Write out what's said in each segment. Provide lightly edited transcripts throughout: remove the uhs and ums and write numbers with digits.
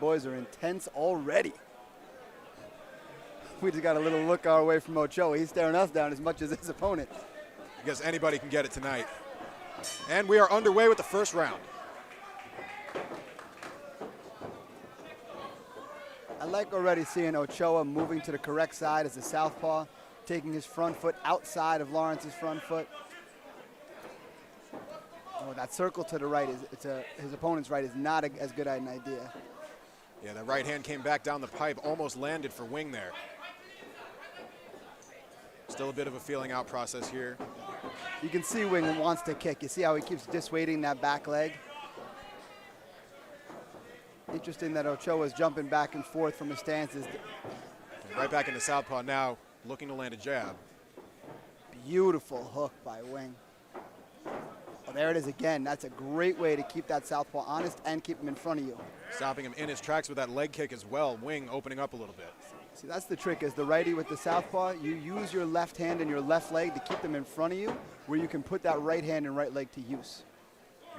boys are intense already. We just got a little look our way from Ochoa. He's staring us down as much as his opponent. I guess anybody can get it tonight. And we are underway with the first round. I like already seeing Ochoa moving to the correct side as a southpaw, taking his front foot outside of Lawrence's front foot. Oh, that circle to the right, his opponent's right is not as good an idea. Yeah, that right hand came back down the pipe, almost landed for Wing there. Still a bit of a feeling out process here. You can see Wing wants to kick. You see how he keeps dissuading that back leg? Interesting that Ochoa is jumping back and forth from his stances. Right back into southpaw now, looking to land a jab. Beautiful hook by Wing. Oh, there it is again. That's a great way to keep that southpaw honest and keep him in front of you. Stopping him in his tracks with that leg kick as well. Wing opening up a little bit. See, that's the trick, is the righty with the southpaw, you use your left hand and your left leg to keep them in front of you, where you can put that right hand and right leg to use.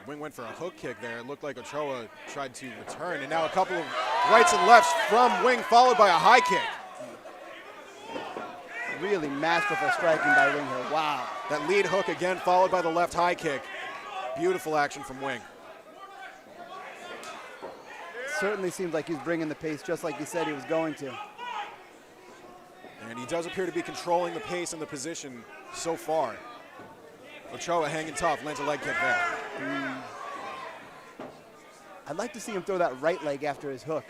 Wing went for a hook kick there. It looked like Ochoa tried to return, and now a couple of rights and lefts from Wing, followed by a high kick. Really masterful striking by Wing here. Wow. That lead hook again, followed by the left high kick. Beautiful action from Wing. Certainly seems like he's bringing the pace just like he said he was going to. And he does appear to be controlling the pace and the position so far. Ochoa hanging tough, lands a leg kick there. I'd like to see him throw that right leg after his hook.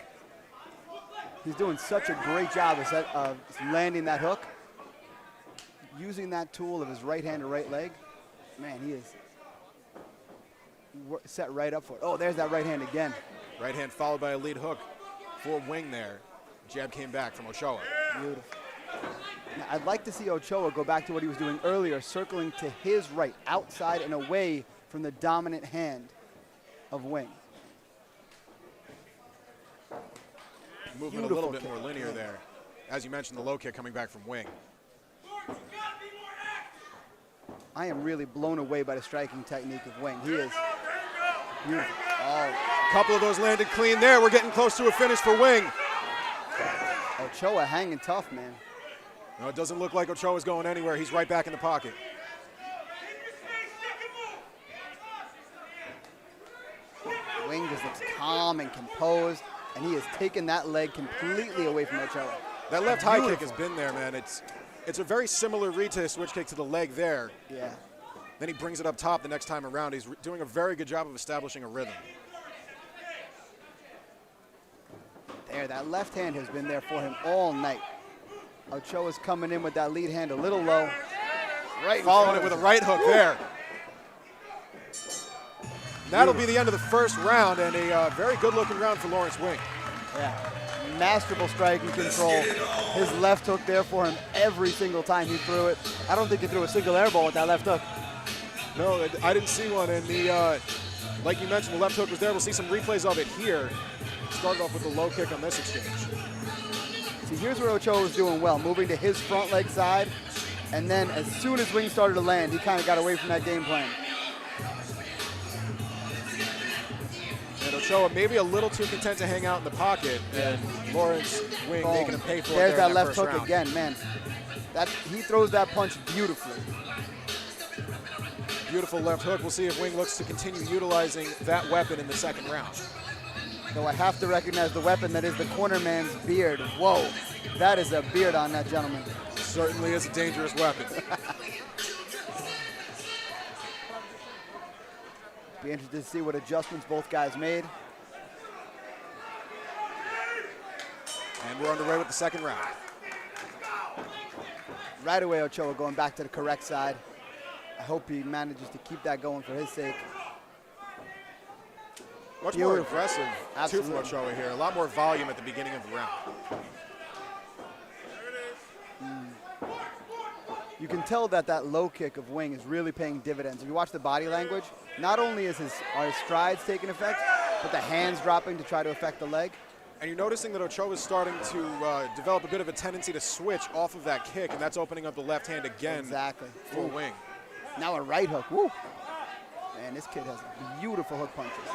He's doing such a great job of landing that hook. Using that tool of his right hand or right leg. Man, he is set right up for it. Oh, there's that right hand again. Right hand followed by a lead hook for Wing there. Jab came back from Ochoa. Beautiful. Now, I'd like to see Ochoa go back to what he was doing earlier, circling to his right, outside and away from the dominant hand of Wing. Movement a little bit more linear there. As you mentioned, the low kick coming back from Wing. I am really blown away by the striking technique of Wing. He is beautiful. Oh. A couple of those landed clean there. We're getting close to a finish for Wing. Ochoa hanging tough, man. No, it doesn't look like Ochoa's going anywhere. He's right back in the pocket. Wing just looks calm and composed, and he has taken that leg completely away from Ochoa. That left high kick has been there, man. It's a very similar read to his switch kick to the leg there. Yeah. Then he brings it up top the next time around. He's doing a very good job of establishing a rhythm. There, that left hand has been there for him all night. Ochoa's coming in with that lead hand a little low. Right, following it with a right hook there. That'll be the end of the first round, and a very good-looking round for Lawrence Wing. Yeah, masterful striking control. His left hook there for him every single time he threw it. I don't think he threw a single air ball with that left hook. No, I didn't see one, and like you mentioned, the left hook was there. We'll see some replays of it here. Started off with the low kick on this exchange. See, here's where Ochoa was doing well, moving to his front leg side, and then as soon as Wing started to land, he kind of got away from that game plan. And Ochoa maybe a little too content to hang out in the pocket, and Lawrence Wing making him pay for it. There's there that left hook round. again, man. He throws that punch beautifully. Beautiful left hook. We'll see if Wing looks to continue utilizing that weapon in the second round. Though I have to recognize the weapon that is the corner man's beard. Whoa, that is a beard on that gentleman. Certainly is a dangerous weapon. Be interested to see what adjustments both guys made. And we're underway with the second round. Right away, Ochoa going back to the correct side. I hope he manages to keep that going for his sake. Much more aggressive, too, from Ochoa here. A lot more volume at the beginning of the round. You can tell that that low kick of Wing is really paying dividends. If you watch the body language, not only are his strides taking effect, but the hands dropping to try to affect the leg. And you're noticing that Ochoa is starting to develop a bit of a tendency to switch off of that kick, and that's opening up the left hand again. Exactly. For Wing. Now a right hook. Woo. Man, this kid has beautiful hook punches.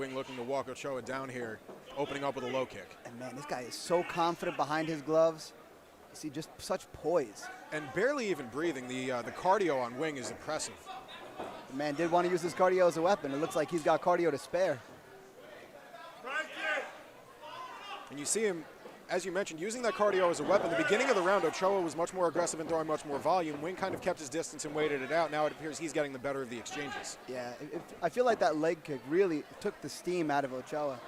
Wing looking to walk Ochoa down here, opening up with a low kick. And man, this guy is so confident behind his gloves. You see, just such poise. And barely even breathing. The cardio on Wing is impressive. The man did want to use his cardio as a weapon. It looks like he's got cardio to spare. And you see him, as you mentioned, using that cardio as a weapon. The beginning of the round, Ochoa was much more aggressive and throwing much more volume. Wing kind of kept his distance and waited it out. Now it appears he's getting the better of the exchanges. Yeah, I feel like that leg kick really took the steam out of Ochoa.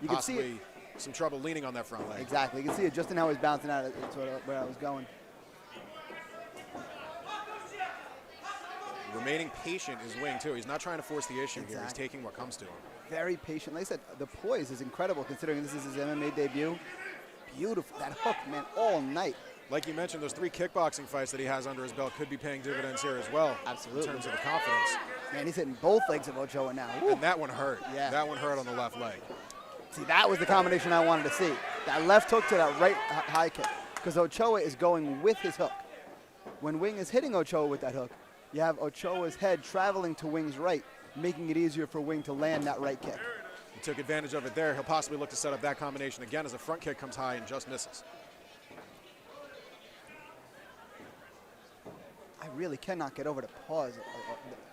You can see it. Some trouble leaning on that front leg. Exactly. You can see it just in how he's bouncing out. That's where I was going. Remaining patient is Wing, too. He's not trying to force the issue here. He's Exactly. taking what comes to him. Very patient. Like I said, the poise is incredible considering this is his MMA debut. Beautiful. That hook, man, all night. Like you mentioned, those 3 kickboxing fights that he has under his belt could be paying dividends here as well. Absolutely. In terms of the confidence. Man, he's hitting both legs of Ochoa now. Woo. And that one hurt. Yeah. That one hurt on the left leg. See, that was the combination I wanted to see. That left hook to that right high kick. Because Ochoa is going with his hook. When Wing is hitting Ochoa with that hook, you have Ochoa's head traveling to Wing's right, making it easier for Wing to land that right kick. He took advantage of it there. He'll possibly look to set up that combination again as a front kick comes high and just misses. I really cannot get over the pause,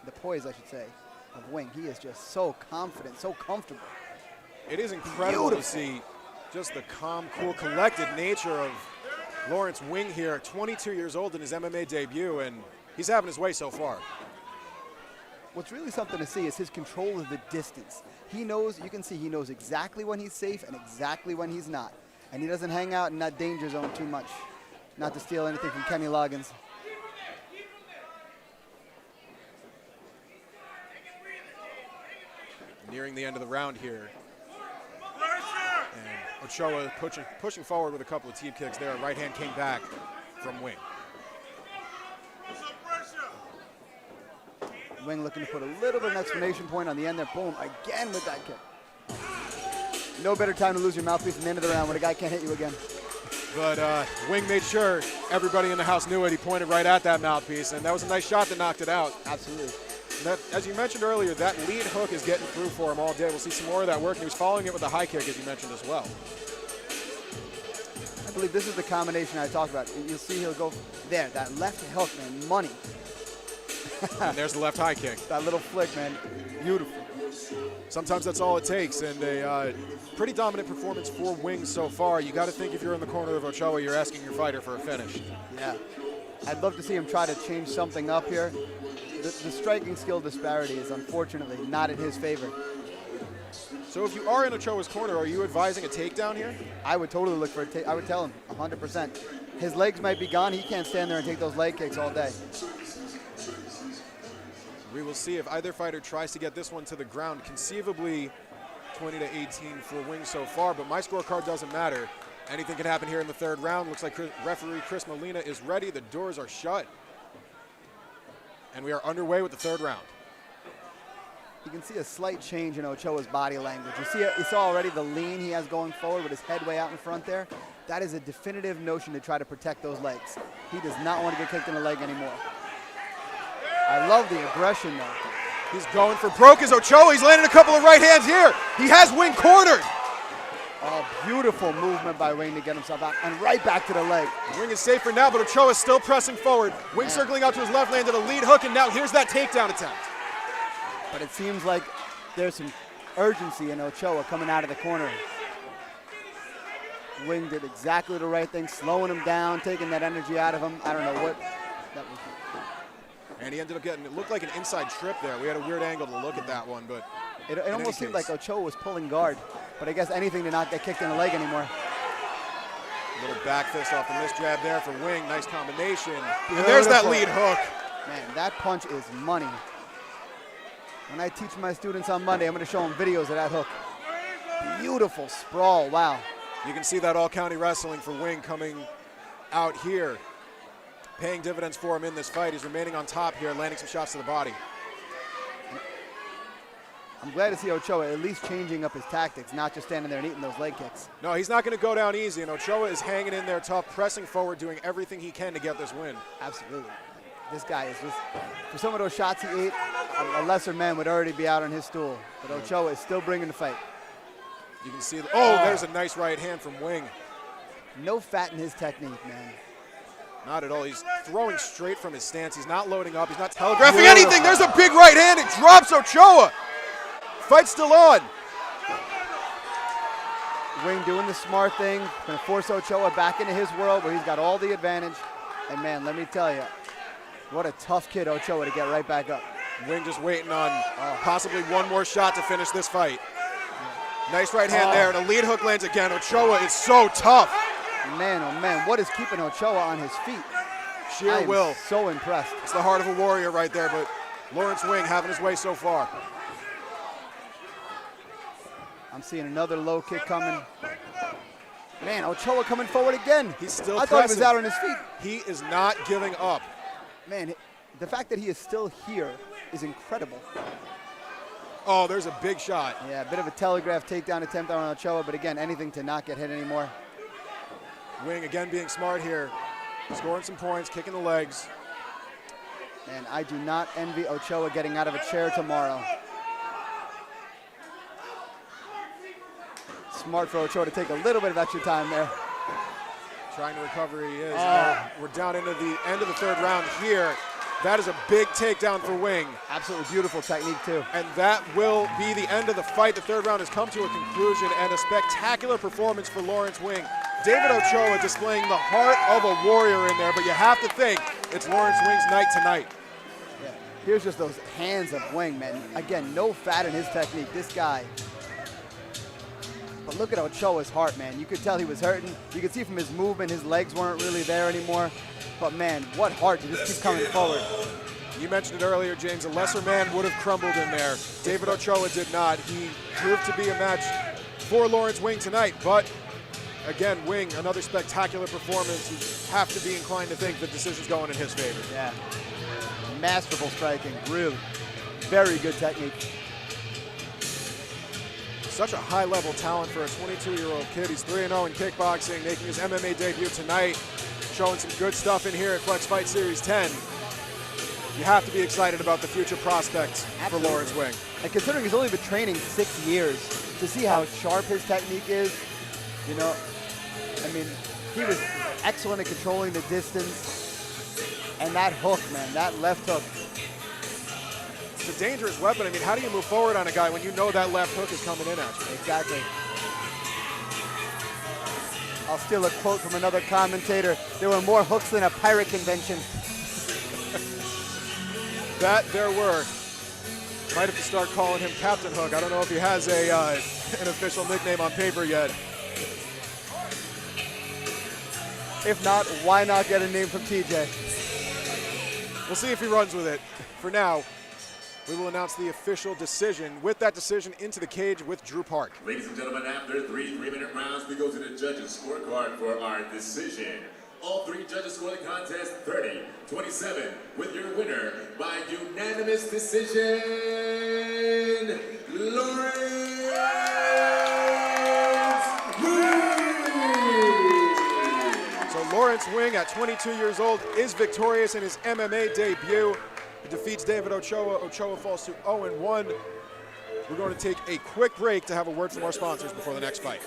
the poise, I should say, of Wing. He is just so confident, so comfortable. It is incredible to see just the calm, cool, collected nature of Lawrence Wing here, 22 years old in his MMA debut, and he's having his way so far. What's really something to see is his control of the distance. He knows, you can see he knows exactly when he's safe and exactly when he's not. And he doesn't hang out in that danger zone too much. Not to steal anything from Kenny Loggins. Nearing the end of the round here. And Ochoa pushing forward with a couple of teep kicks there. Right hand came back from Wing. Wing looking to put a little bit of an exclamation point on the end there. Boom, again with that kick. No better time to lose your mouthpiece than the end of the round when a guy can't hit you again. But Wing made sure everybody in the house knew it. He pointed right at that mouthpiece, and that was a nice shot that knocked it out. Absolutely. That, as you mentioned earlier, that lead hook is getting through for him all day. We'll see some more of that work, and he was following it with a high kick, as you mentioned as well. I believe this is the combination I talked about. You'll see he'll go there. That left hook, man, money. And there's the left high kick. That little flick, man, beautiful. Sometimes that's all it takes, and a pretty dominant performance for Wing so far. You got to think if you're in the corner of Ochoa, you're asking your fighter for a finish. Yeah. I'd love to see him try to change something up here. The striking skill disparity is unfortunately not in his favor. So if you are in Ochoa's corner, are you advising a takedown here? I would totally look for a I would tell him 100%. His legs might be gone. He can't stand there and take those leg kicks all day. We will see if either fighter tries to get this one to the ground. Conceivably 20-18 for Wing so far, but my scorecard doesn't matter. Anything can happen here in the third round. Looks like referee Chris Molina is ready. The doors are shut. And we are underway with the third round. You can see a slight change in Ochoa's body language. You saw already the lean he has going forward with his head way out in front there. That is a definitive notion to try to protect those legs. He does not want to get kicked in the leg anymore. I love the aggression though. He's going for broke as Ochoa. He's landing a couple of right hands here. He has Wing cornered. Oh, beautiful movement by Wing to get himself out and right back to the leg. Wing is safe for now, but Ochoa is still pressing forward. Wing circling out to his left, landed a lead hook, and now here's that takedown attempt. But it seems like there's some urgency in Ochoa coming out of the corner. Wing did exactly the right thing, slowing him down, taking that energy out of him. I don't know what that was. And he ended up getting, it looked like an inside trip there. We had a weird angle to look at that one, but it almost seemed like Ochoa was pulling guard. But I guess anything to not get kicked in the leg anymore. A little back fist off the missed jab there for Wing. Nice combination. Beautiful. And there's that lead hook. Man, that punch is money. When I teach my students on Monday, I'm going to show them videos of that hook. Beautiful sprawl, wow. You can see that all-county wrestling for Wing coming out here, paying dividends for him in this fight. He's remaining on top here, landing some shots to the body. I'm glad to see Ochoa at least changing up his tactics, not just standing there and eating those leg kicks. No, he's not going to go down easy, and Ochoa is hanging in there tough, pressing forward, doing everything he can to get this win. Absolutely. this guy is just, for some of those shots he ate, a lesser man would already be out on his stool. But Ochoa is still bringing the fight. You can see, there's a nice right hand from Wing. No fat in his technique, man. Not at all. He's throwing straight from his stance. He's not loading up. He's not telegraphing anything. There's a big right hand. It drops Ochoa. Fight's still on. Wing doing the smart thing. Going to force Ochoa back into his world where he's got all the advantage. And, man, let me tell you, what a tough kid Ochoa to get right back up. Wing just waiting on possibly one more shot to finish this fight. Nice right hand there, and a lead hook lands again. Ochoa is so tough. Man, oh man, what is keeping Ochoa on his feet? Sheer will. So impressed. It's the heart of a warrior right there, but Lawrence Wing having his way so far. I'm seeing another low kick coming. Man, Ochoa coming forward again. He's still I thought he was out on his feet. He is not giving up. Man, the fact that he is still here is incredible. Oh, there's a big shot. Yeah, a bit of a telegraph takedown attempt on Ochoa, but again, anything to not get hit anymore. Wing again being smart here, scoring some points, kicking the legs. And I do not envy Ochoa getting out of a chair tomorrow. Smart for Ochoa to take a little bit of extra time there. Trying to recover, he is. We're down into the end of the third round here. That is a big takedown for Wing. Absolutely beautiful technique, too. And that will be the end of the fight. The third round has come to a conclusion, and a spectacular performance for Lawrence Wing. David Ochoa displaying the heart of a warrior in there, but you have to think it's Lawrence Wing's night tonight. Yeah. Here's just those hands of Wing, man. Again, no fat in his technique. This guy. But look at Ochoa's heart, man. You could tell he was hurting. You could see from his movement, his legs weren't really there anymore. But, man, what heart to just keep coming forward. You mentioned it earlier, James. A lesser man would have crumbled in there. David Ochoa did not. He proved to be a match for Lawrence Wing tonight. But, again, Wing, another spectacular performance. You have to be inclined to think the decision's going in his favor. Yeah. Masterful striking, really. Very good technique. Such a high-level talent for a 22-year-old kid. He's 3-0 in kickboxing, making his MMA debut tonight. Showing some good stuff in here at Flex Fight Series 10. You have to be excited about the future prospects for Lawrence Wing. And considering he's only been training 6 years, to see how sharp his technique is, you know, I mean, he was excellent at controlling the distance. And that hook, man, that left hook. It's a dangerous weapon. I mean, how do you move forward on a guy when you know that left hook is coming in at you? Exactly. I'll steal a quote from another commentator. There were more hooks than a pirate convention. That there were. Might have to start calling him Captain Hook. I don't know if he has an official nickname on paper yet. If not, why not get a name from TJ? We'll see if he runs with it. For now, we will announce the official decision. With that decision, into the cage with Drew Park. Ladies and gentlemen, after 3 3-minute rounds, we go to the judges' scorecard for our decision. All 3 judges score the contest 30-27 with your winner by unanimous decision, Lawrence Wing. So Lawrence Wing, at 22 years old, is victorious in his MMA debut. He defeats David Ochoa. Ochoa falls to 0-1. We're going to take a quick break to have a word from our sponsors before the next fight.